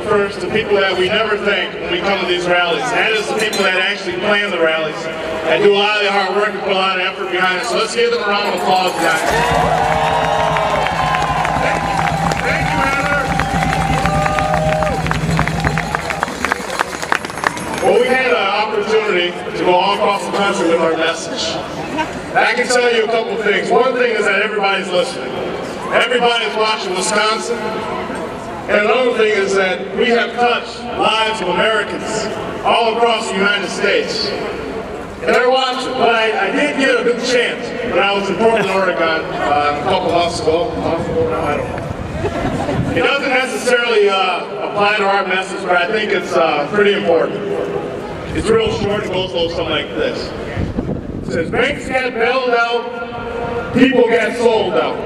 first to people that we never thank when we come to these rallies. That is the people that actually plan the rallies and do a lot of the hard work and put a lot of effort behind it. So let's give them a round of applause, guys. Thank you, Heather. Well, we had an opportunity to go all across the country with our message. I can tell you a couple of things. One thing is that everybody's listening. Everybody's watching Wisconsin. And another thing is that we have touched lives of Americans all across the United States. And they're watching. But I did get a good chance when I was in Portland, Oregon a couple months ago. I don't know. It doesn't necessarily apply to our message, but I think it's pretty important. It's real short. It goes a little something like this. It says, banks get bailed out, people get sold out.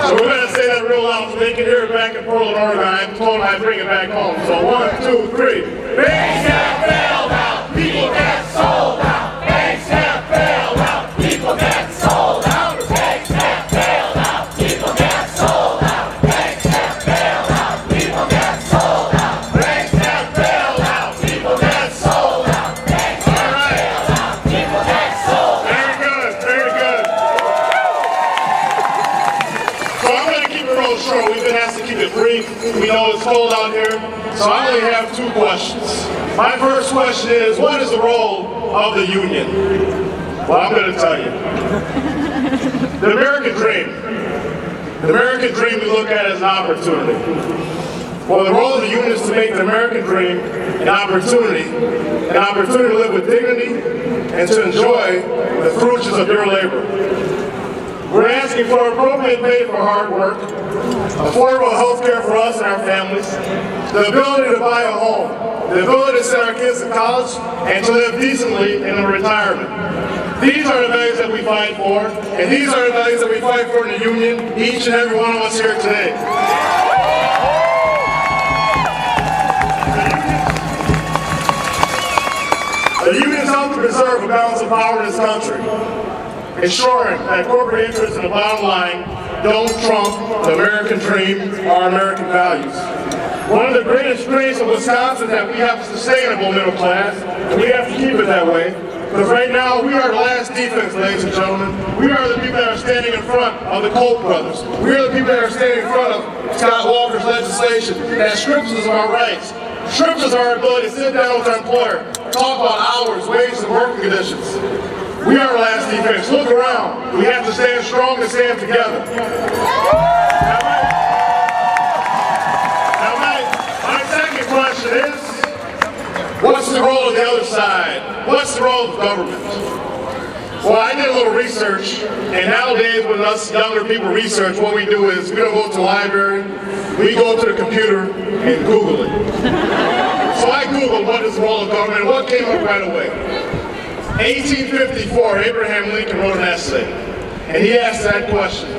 So we're going to say that real loud so they can hear it back in Portland, Oregon. I told them I'd bring it back home. So 1, 2, 3. Banks get bailed out, people get sold out. Banks get bailed out, people get sold out. Banks get bailed out, people get sold out. Banks get bailed out, people get sold out. Banks get bailed out, people get sold out. Banks get bailed out, people get sold out. Very good, very good. So I'm going to keep it real short. We've been asked to keep it brief. We know it's cold out here. So I only have 2 questions. My first question is, what is the role of the union? Well, I'm going to tell you. The American dream. The American dream we look at as an opportunity. Well, the role of the union is to make the American dream an opportunity to live with dignity and to enjoy the fruits of your labor. We're asking for appropriate pay for hard work, affordable health care for us and our families, the ability to buy a home, the ability to send our kids to college, and to live decently in retirement. These are the values that we fight for, and these are the values that we fight for in the union, each and every one of us here today. The unions help to preserve a balance of power in this country, ensuring that corporate interests and the bottom line don't trump the American dream or American values. One of the greatest strengths of Wisconsin is that we have a sustainable middle class, and we have to keep it that way. Because right now, we are the last defense, ladies and gentlemen. We are the people that are standing in front of the Koch brothers. We are the people that are standing in front of Scott Walker's legislation that strips us of our rights, strips us of our ability to sit down with our employer, talk about hours, wages, and working conditions. We are the last defense. Look around. We have to stand strong and stand together. Now my second question is, what's the role of the other side? What's the role of government? Well, I did a little research, and nowadays when us younger people research, what we do is we don't go to the library, we go to the computer and Google it. So I Googled what is the role of government, and what came up right away? 1854, Abraham Lincoln wrote an essay, and he asked that question: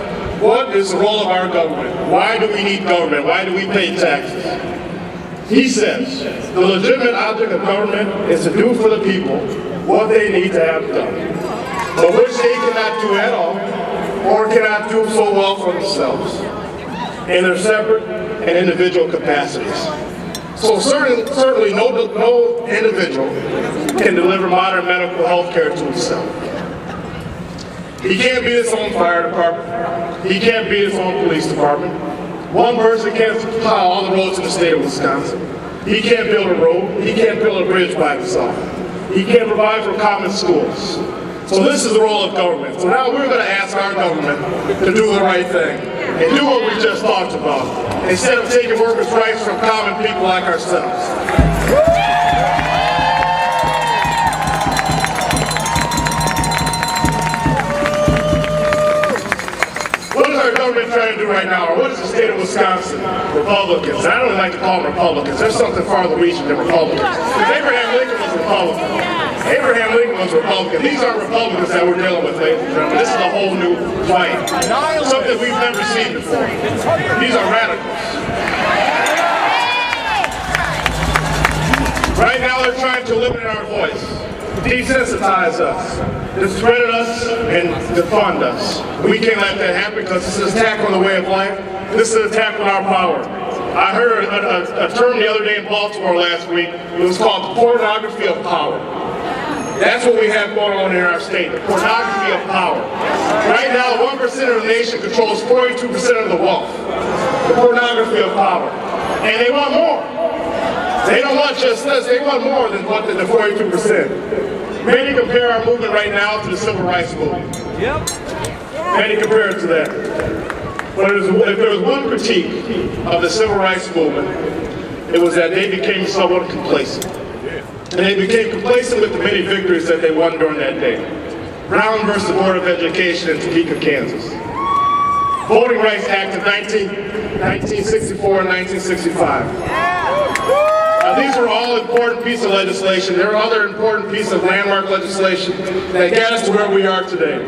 what is the role of our government? Why do we need government? Why do we pay taxes? He says, the legitimate object of government is to do for the people what they need to have done, but which they cannot do at all, or cannot do so well for themselves, in their separate and individual capacities. So certainly no individual can deliver modern medical health care to himself. He can't be his own fire department. He can't be his own police department. One person can't plow all the roads in the state of Wisconsin. He can't build a road. He can't build a bridge by himself. He can't provide for common schools. So this is the role of government. So now we're going to ask our government to do the right thing and do what we just talked about, instead of taking workers' rights from common people like ourselves. What is our government trying to do right now, or what is the state of Wisconsin? Republicans. I don't like to call them Republicans. There's something farther reaching than Republicans. Because Abraham Lincoln was Republican. Abraham Lincoln was Republican. These aren't Republicans that we're dealing with, ladies and gentlemen. This is a whole new fight. Something we've never seen before. These are radicals. Right now they're trying to eliminate our voice, desensitize us, discredit us, and defund us. We can't let that happen because this is an attack on the way of life. This is an attack on our power. I heard a term the other day in Baltimore last week. It was called the pornography of power. That's what we have going on in our state, the pornography of power. Right now, 1% of the nation controls 42% of the wealth. The pornography of power. And they want more. They don't want just us, they want more than what the 42%. Many compare our movement right now to the civil rights movement. Yep. Many compare it to that. But if there was one critique of the civil rights movement, it was that they became somewhat complacent. And they became complacent with the many victories that they won during that day. Brown versus the Board of Education in Topeka, Kansas. Voting Rights Act of 1964 and 1965. Now these were all important pieces of legislation. There are other important pieces of landmark legislation that got us to where we are today.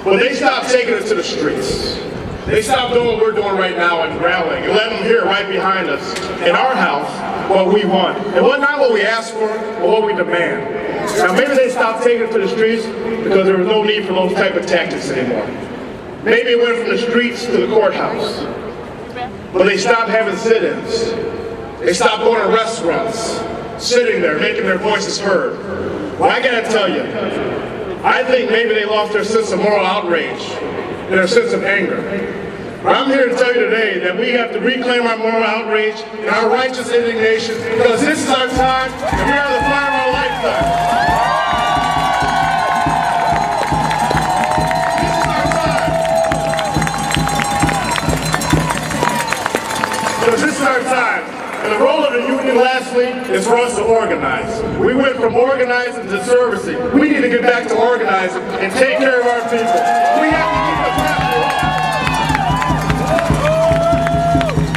But they stopped taking it to the streets. They stopped doing what we're doing right now and rallying and letting them hear right behind us in our house what we want. And not what we ask for, but what we demand. Now maybe they stopped taking it to the streets because there was no need for those type of tactics anymore. Maybe it went from the streets to the courthouse. But they stopped having sit-ins. They stopped going to restaurants, sitting there, making their voices heard. Well, I gotta tell you, I think maybe they lost their sense of moral outrage and their sense of anger. But I'm here to tell you today that we have to reclaim our moral outrage and our righteous indignation because this is our time and we are the fire of our lifetime. This is our time. Because this is our time. And the role of the union, lastly, is for us to organize. We went from organizing to servicing. We need to get back to organizing and take care of our people. We have to keep the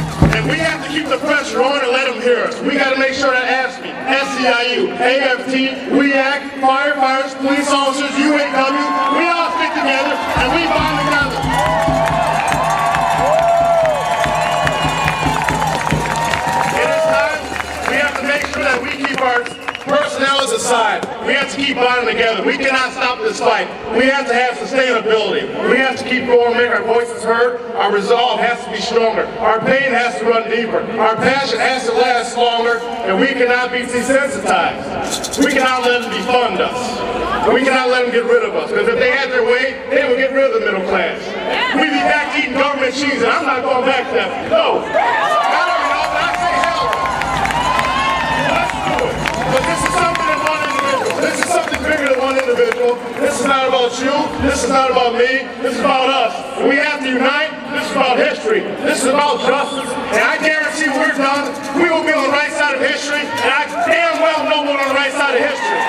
pressure on. And we have to keep the pressure on and let them hear us. We got to make sure that AFSCME, SEIU, AFT, WEAC, firefighters, police officers, UAW, we all stick together and we bond together. That we keep our personalities aside. We have to keep bonding together. We cannot stop this fight. We have to have sustainability. We have to keep going, make our voices heard. Our resolve has to be stronger. Our pain has to run deeper. Our passion has to last longer, and we cannot be desensitized. We cannot let them defund us. We cannot let them get rid of us, because if they had their way, they would get rid of the middle class. We'd be back eating government cheese, and I'm not going back to that. No. But this is something than one individual. This is something bigger than one individual. This is not about you. This is not about me. This is about us. We have to unite. This is about history. This is about justice. And I guarantee we're done. We will be on the right side of history. And I damn well know we're on the right side of history.